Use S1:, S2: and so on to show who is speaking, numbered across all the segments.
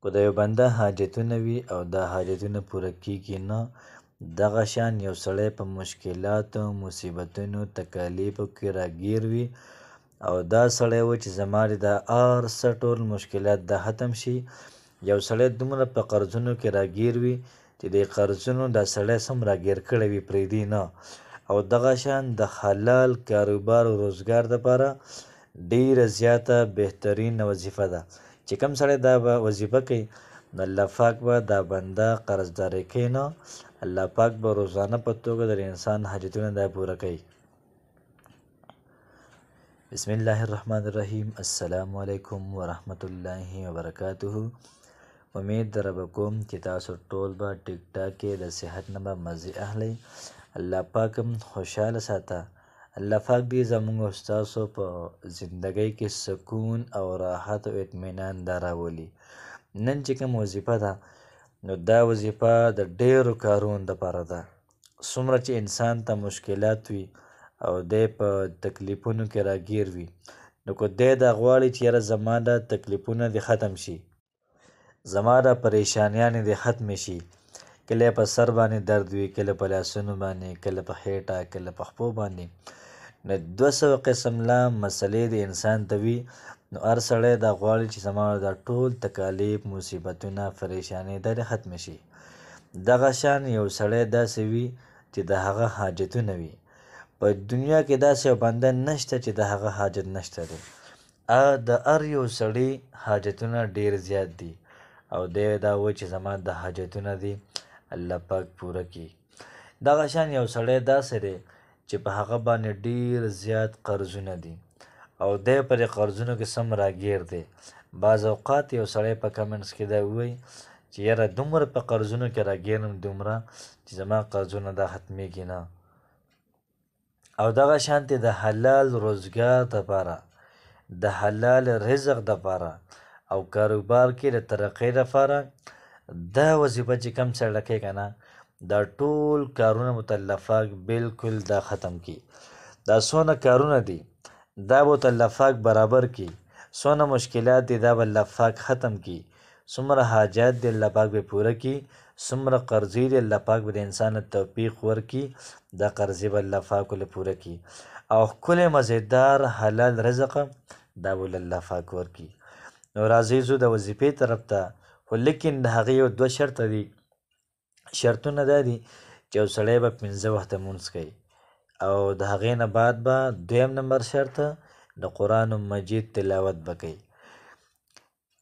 S1: که د یو بنده حاجتونه وي او دا حاجتونه پوره کیږي نه، دغه شان یو سړی په مشکلاتو، مصیبتونو، تکالیفو کې راګیر وي او دا سړی و چې زما د دا هر څه ټول مشکلات دا ختم شي. یو سړی دومره په قرضونو کې راګیر وي چې د قرضونو دا سړی سم راګیر کړی وي پرېږدي نه. او دغه شان د حلال کاروبار او روزګار دپاره ډیره زیاته بهترینه وظیفه ده چې کوم سړی دا به وظیفه کوي نو الله پاک به دا بنده قرضداري کوي نه، الله پاک به روزانه په توګه د انسان حاجتونه دا پوره کوي. بسم الله الرحمن الرحیم. السلام علیکم ورحمت الله وبرکاته. امید در به کوم چې تاسو ټول به ټیک ټاک کې د صحت نه به مزې اخلئ. الله پاک هم خوشحاله ساته. الله پاک دې زموږ او ستاسو په زندګۍ کې سکون او راحت او اطمینان دا راولي. نن چې کوم وظیفه ده نو دا وظیفه د ډیرو کارونو دپاره ده. څومره چې انسان ته مشکلات وي او دی په تکلیفونو کې راګیر وي نو که دی دا غواړي چې یاره زما دا تکلیفونه دې ختم شي، زما دا پریشانیانې دې ختمې شي، کله په سر باندې درد وي، کله په لاسونو باندې، کله په خېټه، کله په خپو باندې، نو 200 قسم لا مسلې د انسان ته وي. نو هر سړی دا غواړي چې زما دا ټول تکالیف، مصیبتونه، پریشانۍ دا دې ختمې شي. دغه شان یو سړی داسې وي چې د هغه حاجتونه وي. په دنیا کې داسې یو بنده نشته چې د هغه حاجت نشته دی. د هر یو سړي حاجتونه ډیر زیات دي او دی دا وایي چې زما د حاجتونه دي الله پاک پوره کړي. دغه شان یو سړی داسې دی چې په هغه باندې ډیر زیات قرضونه دي او دی پر قرضونو کې سم راګیر دی. بعض اوقات یو سړی په کمنټس کې دا وایي چې یاره دومره په قرضونو کې راګیرم دومره چې زما قرضونه دا ختمیږي نه. او دغه شانتې د حلال روزګار دپاره، د حلال رزق دپاره او کاروبار کې د ترقۍ دپاره دا وظیفه چې کوم سړی کوي که نه، دا ټول کارونه به ورته الله پاک بلکل دا ختم کړي. دا څونه کارونه دي دا به ورته الله پاک برابر کړي، څونه مشکلات دي دا به الله پاک ختم کړي، څومره حاجات دي الله پاک به پوره کړي، څومره قرضې دي الله پاک به د انسان توفیق ورکړي، دا قرضې به الله پاک ولې پوره کړي او ښکلی مزیدار حلال رزق دا به الله پاک ورکړي. نو راځئ ځو د وظیفې طرف ته، خو لیکن د هغې یو 2 شرطه دي. شرطونه دا دي چې یو سړی به 5 وخته لمونځ کوي او د هغې نه بعد به 2 نمبر شرط د قرآن مجید تلاوت به کوي.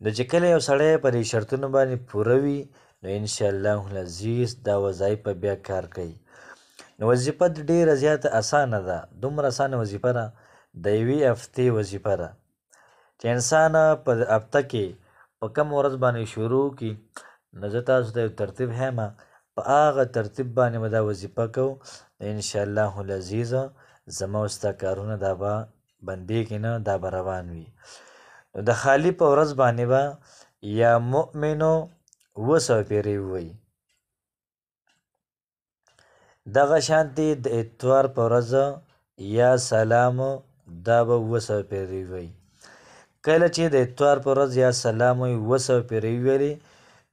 S1: نو چې کله یو سړی په دې شرطونو باندې پوره وي نو انشاءالله العزیز دا وظایف به بیا کار کوي. نو وظیفه ډیره زیاته اسانه ده، دومره اسانه وظیفه ده، د یوې هفتې وظیفه ده چې انسان په هفته کې په کوم ورځ باندې شروع کړي نو زه تاسو ته یو ترتیب ښیم، په هغه ترتیب باندې به دا وظیفه کوو انشاءالله العزیز زما او ستا کارونه دا به بندېږي نه، دا به روان وي. نو د خالي په ورځ باندې به یا مؤمنو 200 پیرې ووایي. دغه شانتې د اتوار په ورځ یا سلامو دا به 200 پیرې ووایي. کله چې د اتوار په ورځ یا سلام وایي 200 پیرې وویلې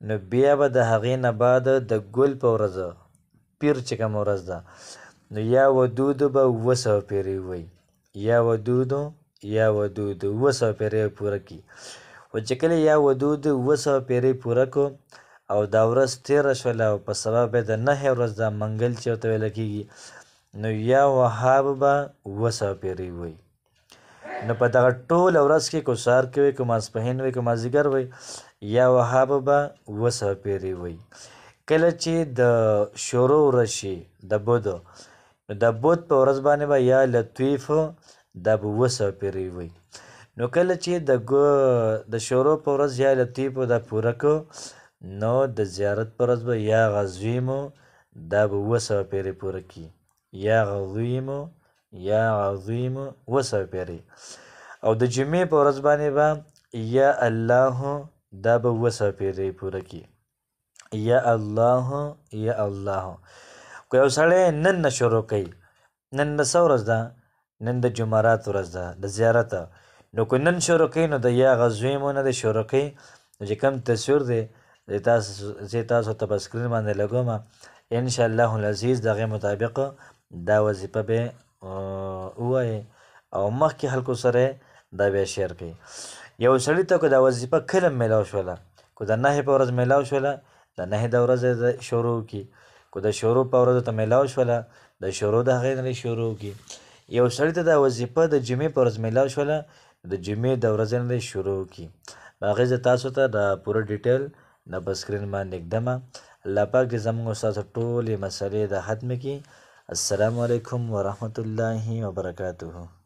S1: نو بیا به د هغې نه بعد د ګل په ورځ پیر چې کومه ورځ ده نو یا ودودو به 200 پیرې ووایي، یا ودودو 200 پیرې پوره کړي. خو چې کله یا ودودو 200 پیرې پوره کړو او دا ورځ تېره شوله او په سبا بیا د 9 ورځ ده منګل چې ورته ویله کېږي نو یا وهاب به 200 پیرې ووایي. نو په دغه ټوله ورځ کې که سهار کې وي، که ماسپښین وي، که مازدیګر وي، یا وهاب به 200 پیرې ووایي. کله چې د شروع ورځ شي د بدو نو د بد په ورځ باندې به یا لطیف دا به 200 پیرې ووایي. نو کله چې د شروع په ورځ یا لطیف دا پوره کړو نو د زیارت په ورځ به یا غزویمو دا به 200 پیرې پوره کړي، یا غزویمو 200 پیرې. او د جمعې په ورځ باندې به یا الله دا به 200 پیرې پوره کړي، یا الله. که یو سړی نن نه شروع کوي، نن د څه ورځ ده؟ نن د جمعرات ورځ ده د زیارت. نو که نن شروع کوي نو د یا غزویمو نه د شروع کوي چې کوم تصویر دی چې تاسو ته په سکرین باندې لګوم ان شاء الله العزیز دغه مطابق دا وظیفه به ووایي او مخکې خلکو سره دا بیا شیر کړي. یو سړي ته که دا وظیفه کله میلاو شوله، که د 9 په ورځ میلاو شوله د 9 د ورځې شروع کړي، که د شروع په ورځ ته میلاو شوله د شروع د هغې نه شروع کړي. یو سړي ته دا وظیفه د جمعې په ورځ میلاو شوله د جمعې د ورځې نه شروع کړي. هغې زه تاسو ته د پوره ډیټیل نه په سکرین باندې ږدمه. الله پاک دې زموږ ستاسو ټولې مسلې د ختمې کړي. السلام علیکم ورحمة الله وبرکاته.